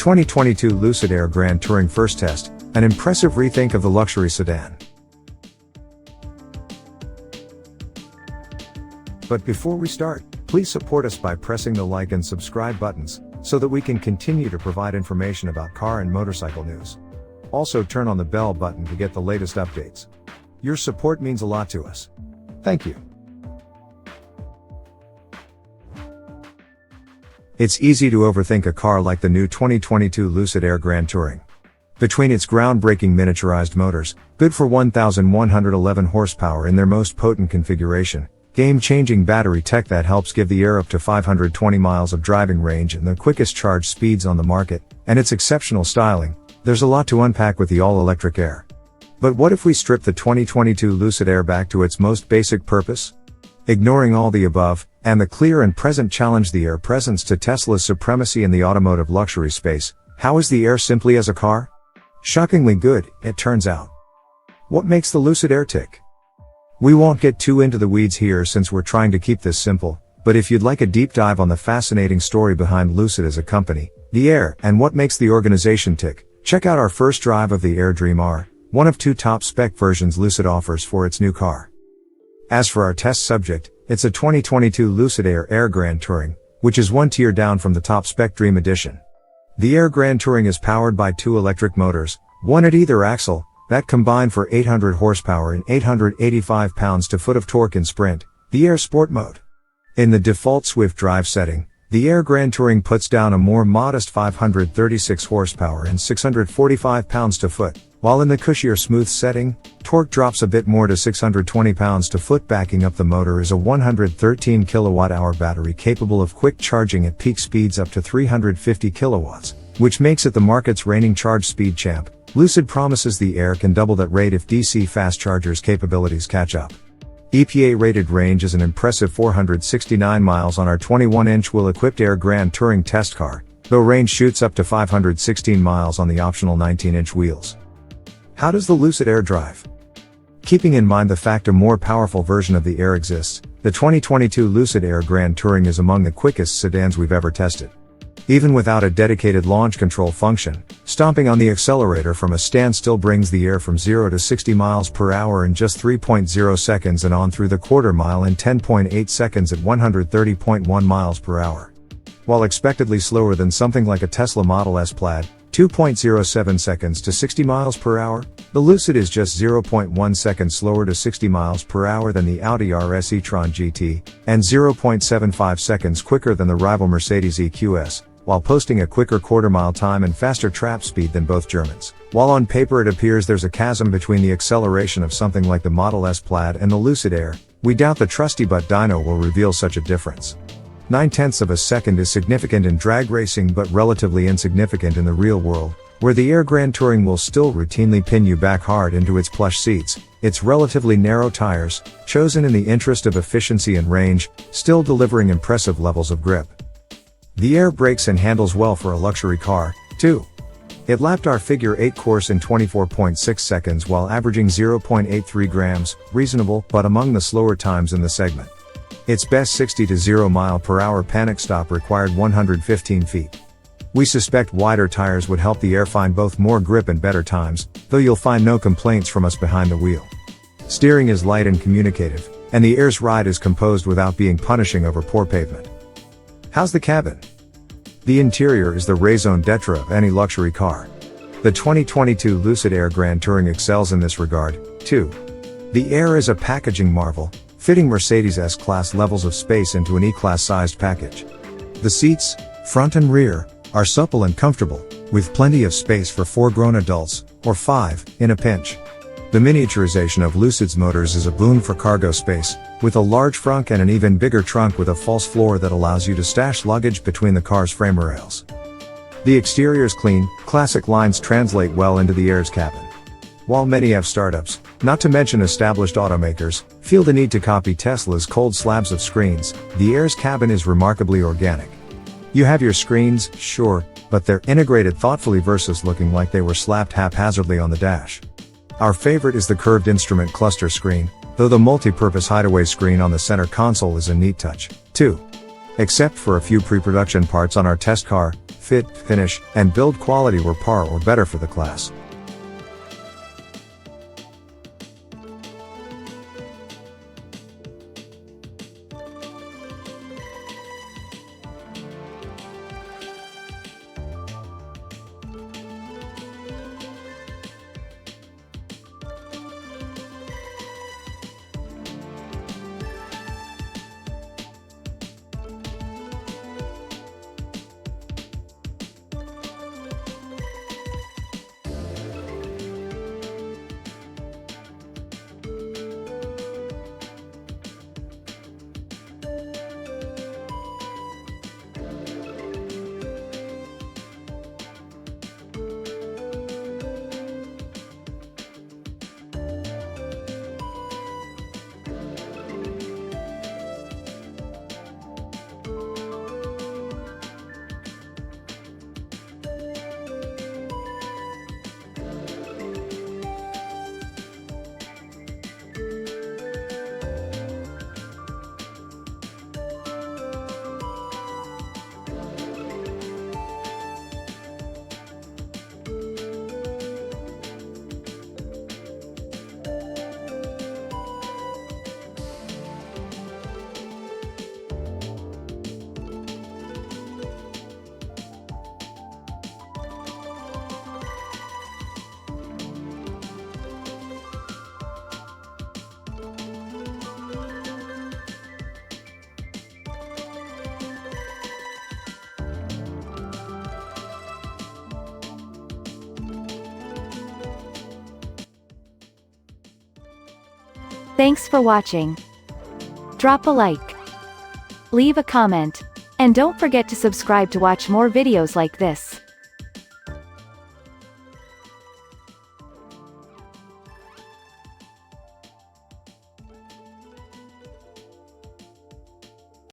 2022 Lucid Air Grand Touring First Test, an impressive rethink of the luxury sedan. But before we start, please support us by pressing the like and subscribe buttons, so that we can continue to provide information about car and motorcycle news. Also turn on the bell button to get the latest updates. Your support means a lot to us. Thank you. It's easy to overthink a car like the new 2022 Lucid Air Grand Touring. Between its groundbreaking miniaturized motors, good for 1,111 horsepower in their most potent configuration, game-changing battery tech that helps give the Air up to 520 miles of driving range and the quickest charge speeds on the market, and its exceptional styling, there's a lot to unpack with the all-electric Air. But what if we strip the 2022 Lucid Air back to its most basic purpose? Ignoring all the above, and the clear and present challenge the Air presents to Tesla's supremacy in the automotive luxury space, how is the Air simply as a car? Shockingly good, it turns out. What makes the Lucid Air tick? We won't get too into the weeds here since we're trying to keep this simple, but if you'd like a deep dive on the fascinating story behind Lucid as a company, the Air, and what makes the organization tick, check out our first drive of the Air Dream R, one of two top-spec versions Lucid offers for its new car. As for our test subject, it's a 2022 Lucid Air Grand Touring, which is one tier down from the top-spec Dream Edition. The Air Grand Touring is powered by two electric motors, one at either axle, that combine for 800 horsepower and 885 pounds-to-foot of torque in sprint, the Air Sport mode. In the default Swift drive setting, the Air Grand Touring puts down a more modest 536 horsepower and 645 pounds-to-foot, while in the cushier Smooth setting, torque drops a bit more to 620 pounds-to-foot. Backing up the motor is a 113 kilowatt-hour battery capable of quick charging at peak speeds up to 350 kilowatts, which makes it the market's reigning charge speed champ. Lucid promises the Air can double that rate if DC fast chargers capabilities catch up. EPA-rated range is an impressive 469 miles on our 21-inch wheel-equipped Air Grand Touring test car, though range shoots up to 516 miles on the optional 19-inch wheels. How does the Lucid Air drive? Keeping in mind the fact a more powerful version of the Air exists, the 2022 Lucid Air Grand Touring is among the quickest sedans we've ever tested. Even without a dedicated launch control function, stomping on the accelerator from a standstill brings the Air from 0 to 60 miles per hour in just 3.0 seconds and on through the quarter mile in 10.8 seconds at 130.1 miles per hour. While expectedly slower than something like a Tesla Model S Plaid, 2.07 seconds to 60 miles per hour, the Lucid is just 0.1 seconds slower to 60 miles per hour than the Audi RS e-tron GT, and 0.75 seconds quicker than the rival Mercedes EQS, while posting a quicker quarter-mile time and faster trap speed than both Germans. While on paper it appears there's a chasm between the acceleration of something like the Model S Plaid and the Lucid Air, we doubt the trusty butt dyno will reveal such a difference. 0.9 of a second is significant in drag racing but relatively insignificant in the real world, where the Air Grand Touring will still routinely pin you back hard into its plush seats, its relatively narrow tires, chosen in the interest of efficiency and range, still delivering impressive levels of grip. The Air brakes and handles well for a luxury car, too. It lapped our Figure 8 course in 24.6 seconds while averaging 0.83 grams, reasonable but among the slower times in the segment. Its best 60 to 0 mile per hour panic stop required 115 feet. We suspect wider tires would help the Air find both more grip and better times, though you'll find no complaints from us behind the wheel. Steering is light and communicative, and the Air's ride is composed without being punishing over poor pavement. How's the cabin? The interior is the raison d'etre of any luxury car. The 2022 Lucid Air Grand Touring excels in this regard, too. The Air is a packaging marvel, fitting Mercedes S-Class levels of space into an E-Class sized package. The seats, front and rear, are supple and comfortable, with plenty of space for 4 grown adults, or 5, in a pinch. The miniaturization of Lucid's motors is a boon for cargo space, with a large frunk and an even bigger trunk with a false floor that allows you to stash luggage between the car's frame rails. The exterior's clean, classic lines translate well into the Air's cabin. While many have startups, not to mention established automakers, feel the need to copy Tesla's cold slabs of screens, the Air's cabin is remarkably organic. You have your screens, sure, but they're integrated thoughtfully versus looking like they were slapped haphazardly on the dash. Our favorite is the curved instrument cluster screen, though the multi-purpose hideaway screen on the center console is a neat touch, too. Except for a few pre-production parts on our test car, fit, finish, and build quality were par or better for the class. Thanks for watching. Drop a like, leave a comment, and don't forget to subscribe to watch more videos like this.